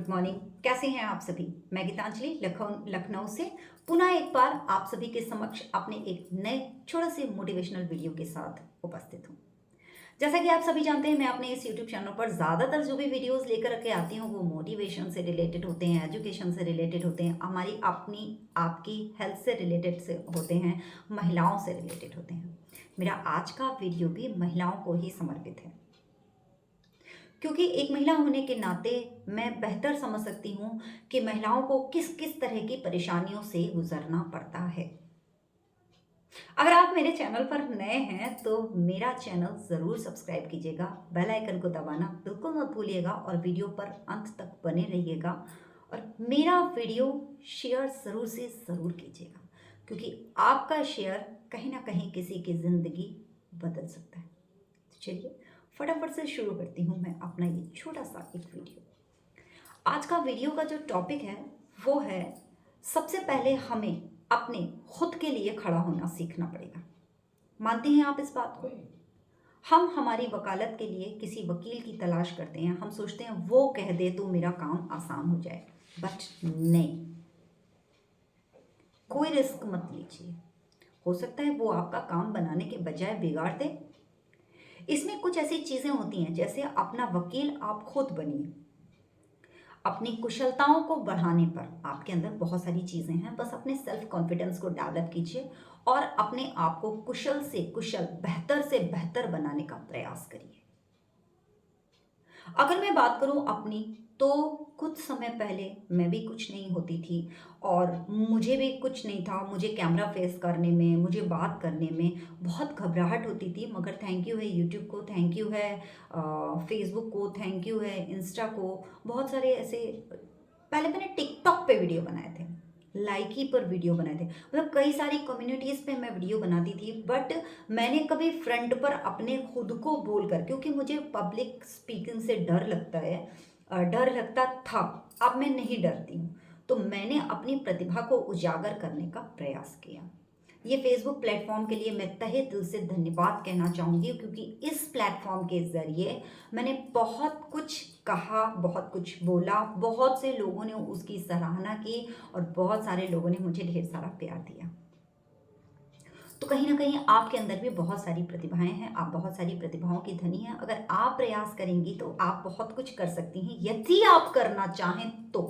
Good morning. कैसे हैं आप सभी? मैं गीतांजलि लखनऊ से पुनः एक बार आप सभी के समक्ष अपने एक नए छोटे से मोटिवेशनल वीडियो के साथ उपस्थित हूँ। जैसा कि आप सभी जानते हैं, मैं अपने इस यूट्यूब चैनल पर ज़्यादातर जो भी वीडियोस लेकर के आती हूँ वो मोटिवेशन से रिलेटेड होते हैं, एजुकेशन से रिलेटेड होते हैं, हमारी अपनी आपकी हेल्थ से रिलेटेड से होते हैं, महिलाओं से रिलेटेड होते हैं। मेरा आज का वीडियो भी महिलाओं को ही समर्पित है, क्योंकि एक महिला होने के नाते मैं बेहतर समझ सकती हूँ कि महिलाओं को किस किस तरह की परेशानियों से गुजरना पड़ता है। अगर आप मेरे चैनल पर नए हैं तो मेरा चैनल ज़रूर सब्सक्राइब कीजिएगा, बेल आइकन को दबाना बिल्कुल मत भूलिएगा और वीडियो पर अंत तक बने रहिएगा और मेरा वीडियो शेयर ज़रूर से ज़रूर कीजिएगा, क्योंकि आपका शेयर कहीं ना कहीं किसी की ज़िंदगी बदल सकता है। तो चलिए फटाफट से शुरू करती हूँ मैं अपना ये छोटा सा एक वीडियो। आज का वीडियो का जो टॉपिक है वो है, सबसे पहले हमें अपने खुद के लिए खड़ा होना सीखना पड़ेगा। मानते हैं आप इस बात को? हम हमारी वकालत के लिए किसी वकील की तलाश करते हैं, हम सोचते हैं वो कह दे तो मेरा काम आसान हो जाए, बट नहीं, कोई रिस्क मत लीजिए। हो सकता है वो आपका काम बनाने के बजाय बिगाड़ दे। इसमें कुछ ऐसी चीज़ें होती हैं, जैसे अपना वकील आप खुद बनिए। अपनी कुशलताओं को बढ़ाने पर आपके अंदर बहुत सारी चीज़ें हैं, बस अपने सेल्फ कॉन्फिडेंस को डेवलप कीजिए और अपने आप को कुशल से कुशल, बेहतर से बेहतर बनाने का प्रयास करिए। अगर मैं बात करूं अपनी, तो कुछ समय पहले मैं भी कुछ नहीं होती थी और मुझे भी कुछ नहीं था। मुझे कैमरा फेस करने में, मुझे बात करने में बहुत घबराहट होती थी, मगर थैंक यू है यूट्यूब को, थैंक यू है फेसबुक को, थैंक यू है इंस्टा को। बहुत सारे ऐसे, पहले मैंने टिकटॉक पे वीडियो बनाए थे, लाइकी पर वीडियो बनाए थे, मतलब कई सारी कम्युनिटीज़ पे मैं वीडियो बनाती थी, बट मैंने कभी फ्रंट पर अपने खुद को बोलकर, क्योंकि मुझे पब्लिक स्पीकिंग से डर लगता है, डर लगता था, अब मैं नहीं डरती हूँ। तो मैंने अपनी प्रतिभा को उजागर करने का प्रयास किया। ये फेसबुक प्लेटफॉर्म के लिए मैं तहे दिल से धन्यवाद कहना चाहूँगी, क्योंकि इस प्लेटफॉर्म के ज़रिए मैंने बहुत कुछ कहा, बहुत कुछ बोला, बहुत से लोगों ने उसकी सराहना की और बहुत सारे लोगों ने मुझे ढेर सारा प्यार दिया। तो कहीं ना कहीं आपके अंदर भी बहुत सारी प्रतिभाएं हैं, आप बहुत सारी प्रतिभाओं की धनी हैं। अगर आप प्रयास करेंगी तो आप बहुत कुछ कर सकती हैं, यदि आप करना चाहें तो।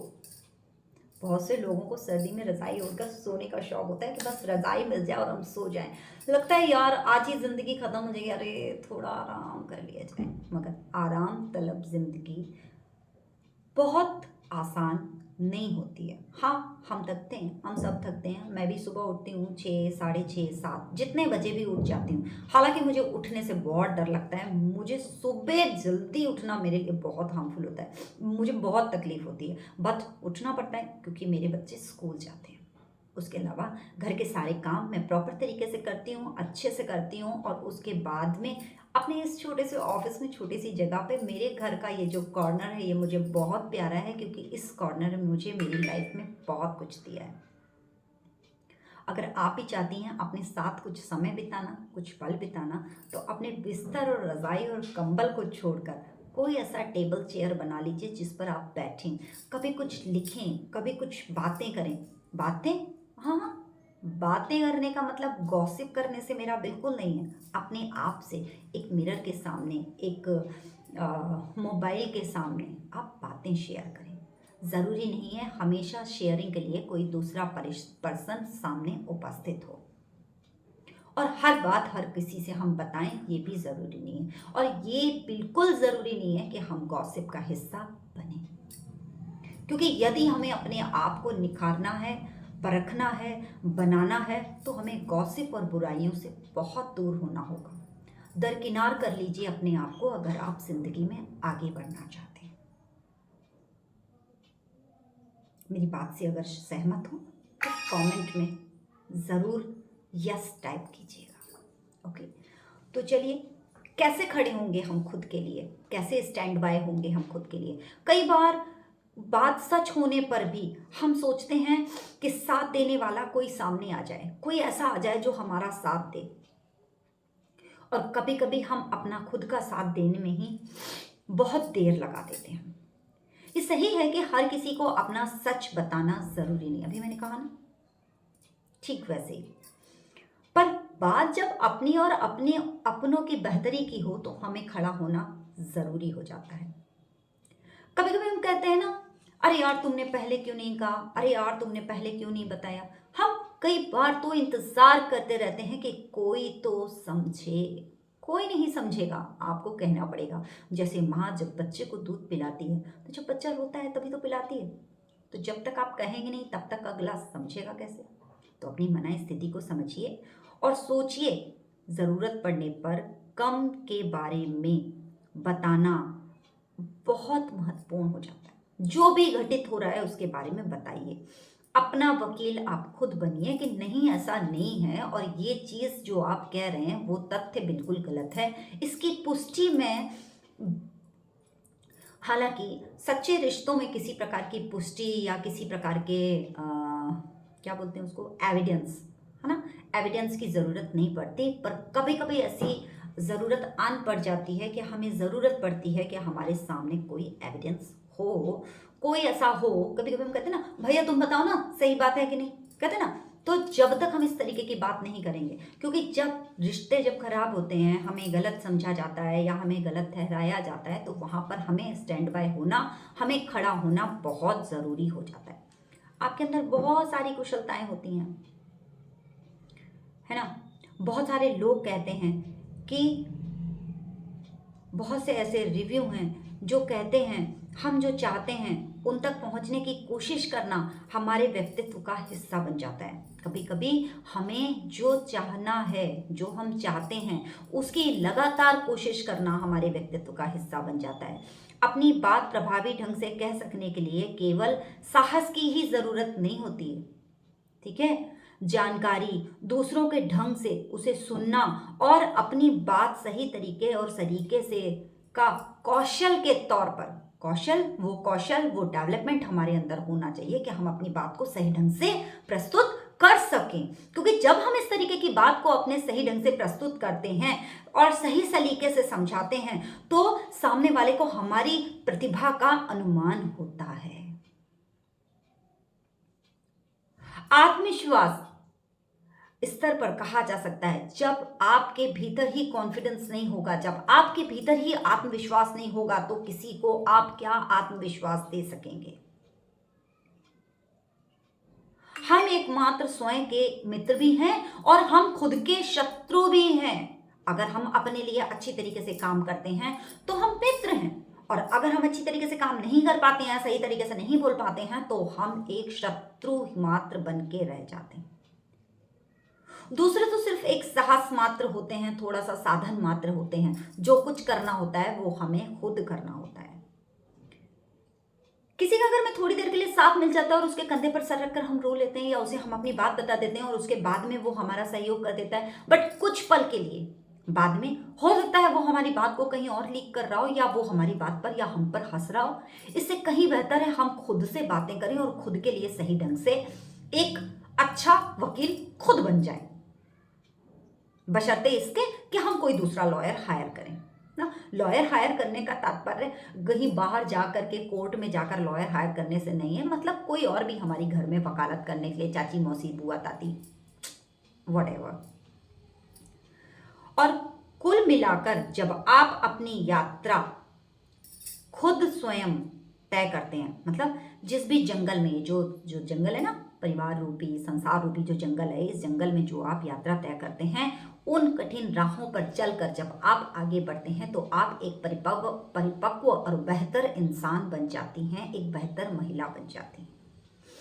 बहुत से लोगों को सर्दी में रज़ाई ओढ़कर सोने का शौक होता है कि बस रज़ाई मिल जाए और हम सो जाएं। लगता है यार आज ही ज़िंदगी ख़त्म हो जाएगी, अरे थोड़ा आराम कर लिया जाए। मगर आराम तलब ज़िंदगी बहुत आसान नहीं होती है। हाँ, हम थकते हैं, हम सब थकते हैं। मैं भी सुबह उठती हूँ 6, साढ़े 6, 7, जितने बजे भी उठ जाती हूँ। हालाँकि मुझे उठने से बहुत डर लगता है। मुझे सुबह जल्दी उठना मेरे लिए बहुत हार्मफुल होता है। मुझे बहुत तकलीफ़ होती है, बट उठना पड़ता है क्योंकि मेरे बच्चे स्कूल जाते हैं। उसके अलावा घर के सारे काम मैं प्रॉपर तरीके से करती हूँ, अच्छे से करती हूँ और उसके बाद में अपने इस छोटे से ऑफिस में, छोटी सी जगह पे, मेरे घर का ये जो कॉर्नर है ये मुझे बहुत प्यारा है, क्योंकि इस कॉर्नर ने मुझे मेरी लाइफ में बहुत कुछ दिया है। अगर आप भी चाहती हैं अपने साथ कुछ समय बिताना, कुछ पल बिताना, तो अपने बिस्तर और रज़ाई और कंबल को छोड़कर कोई ऐसा टेबल चेयर बना लीजिए जिस पर आप बैठें, कभी कुछ लिखें, कभी कुछ बातें करें। बातें, हाँ हाँ, बातें करने का मतलब गॉसिप करने से मेरा बिल्कुल नहीं है। अपने आप से एक मिरर के सामने, एक मोबाइल के सामने आप बातें शेयर करें। ज़रूरी नहीं है हमेशा शेयरिंग के लिए कोई दूसरा पर्सन सामने उपस्थित हो, और हर बात हर किसी से हम बताएं ये भी ज़रूरी नहीं है, और ये बिल्कुल ज़रूरी नहीं है कि हम गॉसिप का हिस्सा बने। क्योंकि यदि हमें अपने आप को निखारना है, परखना है, बनाना है, तो हमें गॉसिप और बुराइयों से बहुत दूर होना होगा। दरकिनार कर लीजिए अपने आप को अगर आप जिंदगी में आगे बढ़ना चाहते हैं। मेरी बात से अगर सहमत हो तो कमेंट में ज़रूर यस टाइप कीजिएगा। ओके, तो चलिए, कैसे खड़े होंगे हम खुद के लिए, कैसे स्टैंड बाय होंगे हम खुद के लिए। कई बार बात सच होने पर भी हम सोचते हैं कि साथ देने वाला कोई सामने आ जाए, कोई ऐसा आ जाए जो हमारा साथ दे, और कभी कभी हम अपना खुद का साथ देने में ही बहुत देर लगा देते हैं। ये सही है कि हर किसी को अपना सच बताना ज़रूरी नहीं, अभी मैंने कहा ना, ठीक वैसे ही। पर बात जब अपनी और अपने अपनों की बेहतरी की हो तो हमें खड़ा होना ज़रूरी हो जाता है। कभी कभी हम कहते हैं ना, अरे यार तुमने पहले क्यों नहीं कहा, अरे यार तुमने पहले क्यों नहीं बताया। हम कई बार तो इंतजार करते रहते हैं कि कोई तो समझे। कोई नहीं समझेगा, आपको कहना पड़ेगा। जैसे माँ जब बच्चे को दूध पिलाती है तो जब बच्चा रोता है तभी तो पिलाती है। तो जब तक आप कहेंगे नहीं तब तक अगला समझेगा कैसे। तो अपनी मनाई स्थिति को समझिए और सोचिए, ज़रूरत पड़ने पर कम के बारे में बताना बहुत महत्वपूर्ण हो जाता है। जो भी घटित हो रहा है उसके बारे में बताइए। अपना वकील आप खुद बनिए कि नहीं ऐसा नहीं है और ये चीज़ जो आप कह रहे हैं वो तथ्य बिल्कुल गलत है। इसकी पुष्टि में, हालांकि सच्चे रिश्तों में किसी प्रकार की पुष्टि या किसी प्रकार के क्या बोलते हैं उसको, एविडेंस, है ना, एविडेंस की ज़रूरत नहीं पड़ती। पर कभी कभी ऐसी ज़रूरत आन पड़ जाती है कि हमें ज़रूरत पड़ती है कि हमारे सामने कोई एविडेंस हो, कोई ऐसा हो। कभी कभी हम कहते हैं ना, भैया तुम बताओ ना सही बात है कि नहीं, कहते हैं ना। तो जब तक हम इस तरीके की बात नहीं करेंगे, क्योंकि जब रिश्ते जब खराब होते हैं, हमें गलत समझा जाता है या हमें गलत ठहराया जाता है, तो वहाँ पर हमें स्टैंड बाय होना, हमें खड़ा होना बहुत ज़रूरी हो जाता है। आपके अंदर बहुत सारी कुशलताएं होती हैं, है ना। बहुत सारे लोग कहते हैं कि, बहुत से ऐसे रिव्यू हैं जो कहते हैं हम जो चाहते हैं उन तक पहुंचने की कोशिश करना हमारे व्यक्तित्व का हिस्सा बन जाता है। कभी कभी हमें जो चाहना है, जो हम चाहते हैं, उसकी लगातार कोशिश करना हमारे व्यक्तित्व का हिस्सा बन जाता है। अपनी बात प्रभावी ढंग से कह सकने के लिए केवल साहस की ही ज़रूरत नहीं होती है, ठीक है। जानकारी, दूसरों के ढंग से उसे सुनना और अपनी बात सही तरीके और सलीके से का कौशल के तौर पर, कौशल वो डेवलपमेंट हमारे अंदर होना चाहिए कि हम अपनी बात को सही ढंग से प्रस्तुत कर सकें। क्योंकि जब हम इस तरीके की बात को अपने सही ढंग से प्रस्तुत करते हैं और सही सलीके से समझाते हैं तो सामने वाले को हमारी प्रतिभा का अनुमान होता है। आत्मविश्वास स्तर पर कहा जा सकता है जब आपके भीतर ही कॉन्फिडेंस नहीं होगा, जब आपके भीतर ही आत्मविश्वास नहीं होगा तो किसी को आप क्या आत्मविश्वास दे सकेंगे। हम एकमात्र स्वयं के मित्र भी हैं और हम खुद के शत्रु भी हैं। अगर हम अपने लिए अच्छी तरीके से काम करते हैं तो हम मित्र हैं, और अगर हम अच्छी तरीके से काम नहीं कर पाते हैं, सही तरीके से नहीं बोल पाते हैं, तो हम एक शत्रु मात्र बन के रह जाते हैं। दूसरे तो सिर्फ एक साहस मात्र होते हैं, थोड़ा सा साधन मात्र होते हैं। जो कुछ करना होता है वो हमें खुद करना होता है। किसी का अगर मैं थोड़ी देर के लिए साथ मिल जाता है और उसके कंधे पर सर रखकर हम रो लेते हैं या उसे हम अपनी बात बता देते हैं और उसके बाद में वो हमारा सहयोग कर देता है, बट कुछ पल के लिए, बाद में हो सकता है वो हमारी बात को कहीं और लीक कर रहा हो या वो हमारी बात पर या हम पर हंस रहा हो। इससे कहीं बेहतर है हम खुद से बातें करें और खुद के लिए सही ढंग से एक अच्छा वकील खुद बन जाए, बशर्ते इसके कि हम कोई दूसरा लॉयर हायर करें ना। लॉयर हायर करने का तात्पर्य कहीं बाहर जा करके कोर्ट में जाकर लॉयर हायर करने से नहीं है, मतलब कोई और भी हमारी घर में वकालत करने के लिए, चाची मौसी बुआ ताती व्हाटएवर। और कुल मिलाकर जब आप अपनी यात्रा खुद स्वयं तय करते हैं, मतलब जिस भी जंगल में, जो जो जंगल है ना, परिवार रूपी संसार रूपी जो जंगल है, इस जंगल में जो आप यात्रा तय करते हैं, उन कठिन राहों पर चलकर जब आप आगे बढ़ते हैं तो आप एक परिपक्व और बेहतर इंसान बन जाती हैं, एक बेहतर महिला बन जाती हैं।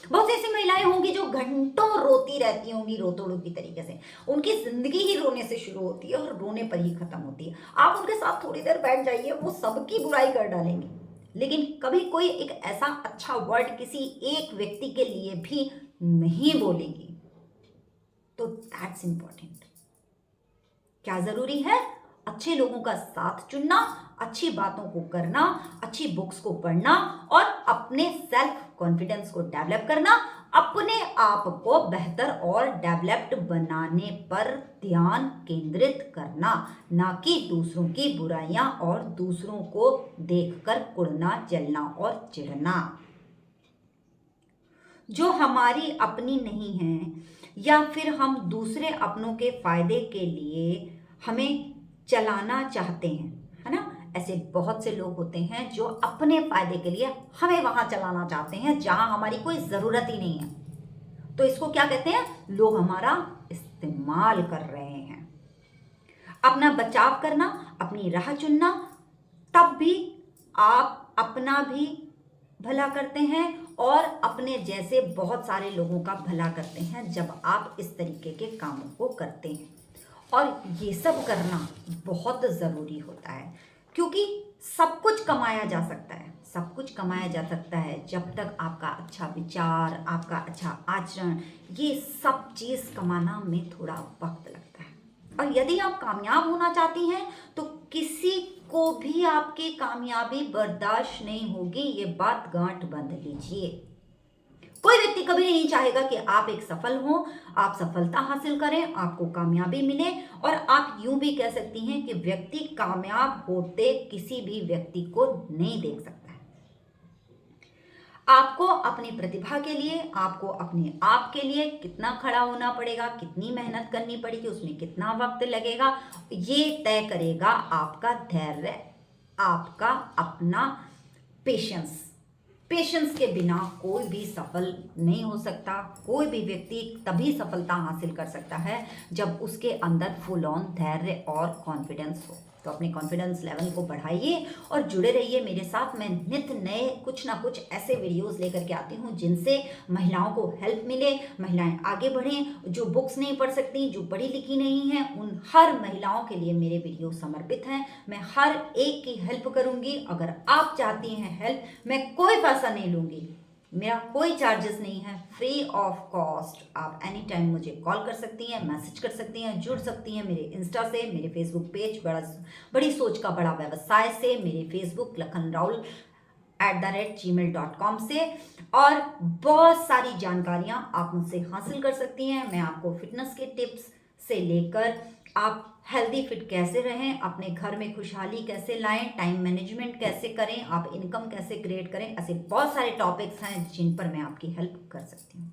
बहुत सी ऐसी महिलाएं होंगी जो घंटों रोती रहती होंगी, रोतोड़ू की तरीके से। उनकी जिंदगी ही रोने से शुरू होती है और रोने पर ही खत्म होती है। आप उनके साथ थोड़ी देर बैठ जाइए, वो सबकी बुराई कर डालेंगे, लेकिन कभी कोई एक ऐसा अच्छा वर्ड किसी एक व्यक्ति के लिए भी नहीं बोलेगी। तो दैट्स इंपॉर्टेंट। क्या जरूरी है? अच्छे लोगों का साथ चुनना, अच्छी बातों को करना, अच्छी बुक्स को पढ़ना और अपने सेल्फ कॉन्फिडेंस को डेवलप करना, अपने आप को बेहतर और डेवलप्ड बनाने पर ध्यान केंद्रित करना, ना कि दूसरों की बुराइयां और दूसरों को देखकर कुढ़ना, जलना और चिढ़ना। जो हमारी अपनी नहीं है, या फिर हम दूसरे अपनों के फायदे के लिए हमें चलाना चाहते हैं, है ना। ऐसे बहुत से लोग होते हैं जो अपने फायदे के लिए हमें वहां चलाना चाहते हैं जहां हमारी कोई जरूरत ही नहीं है। तो इसको क्या कहते हैं? लोग हमारा इस्तेमाल कर रहे हैं। अपना बचाव करना, अपनी राह चुनना, तब भी आप अपना भी भला करते हैं और अपने जैसे बहुत सारे लोगों का भला करते हैं जब आप इस तरीके के कामों को करते हैं। और ये सब करना बहुत ज़रूरी होता है, क्योंकि सब कुछ कमाया जा सकता है, सब कुछ कमाया जा सकता है जब तक आपका अच्छा विचार, आपका अच्छा आचरण, ये सब चीज़ कमाना में थोड़ा वक्त लगता है। और यदि आप कामयाब होना चाहती हैं तो किसी को भी आपकी कामयाबी बर्दाश्त नहीं होगी, ये बात गांठ बांध लीजिए। कोई व्यक्ति कभी नहीं चाहेगा कि आप एक सफल हो, आप सफलता हासिल करें, आपको कामयाबी मिले। और आप यूं भी कह सकती हैं कि व्यक्ति कामयाब होते किसी भी व्यक्ति को नहीं देख सकता है। आपको अपनी प्रतिभा के लिए, आपको अपने आप के लिए कितना खड़ा होना पड़ेगा, कितनी मेहनत करनी पड़ेगी, उसमें कितना वक्त लगेगा, ये तय करेगा आपका धैर्य, आपका अपना पेशेंस। पेशेंस के बिना कोई भी सफल नहीं हो सकता। कोई भी व्यक्ति तभी सफलता हासिल कर सकता है जब उसके अंदर फुल ऑन धैर्य और कॉन्फिडेंस हो। तो अपने कॉन्फिडेंस लेवल को बढ़ाइए और जुड़े रहिए मेरे साथ। मैं नित्य नए कुछ ना कुछ ऐसे वीडियोस लेकर के आती हूँ जिनसे महिलाओं को हेल्प मिले, महिलाएं आगे बढ़ें। जो बुक्स नहीं पढ़ सकती, जो पढ़ी लिखी नहीं हैं, उन हर महिलाओं के लिए मेरे वीडियो समर्पित हैं। मैं हर एक की हेल्प करूंगी। अगर आप चाहती हैं हेल्प, मैं कोई पैसा नहीं लूंगी, मेरा कोई चार्जेस नहीं है, फ्री ऑफ कॉस्ट। आप एनी टाइम मुझे कॉल कर सकती हैं, मैसेज कर सकती हैं, जुड़ सकती हैं मेरे इंस्टा से, मेरे फेसबुक पेज बड़ी सोच का बड़ा व्यवसाय से, मेरे फेसबुक लखन राहुल @gmail.com से। और बहुत सारी जानकारियां आप मुझसे हासिल कर सकती हैं। मैं आपको फिटनेस के टिप्स से लेकर आप हेल्दी फिट कैसे रहें, अपने घर में खुशहाली कैसे लाएं, टाइम मैनेजमेंट कैसे करें, आप इनकम कैसे क्रिएट करें, ऐसे बहुत सारे टॉपिक्स हैं जिन पर मैं आपकी हेल्प कर सकती हूँ।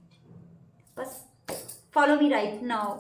बस फॉलो मी राइट नाउ।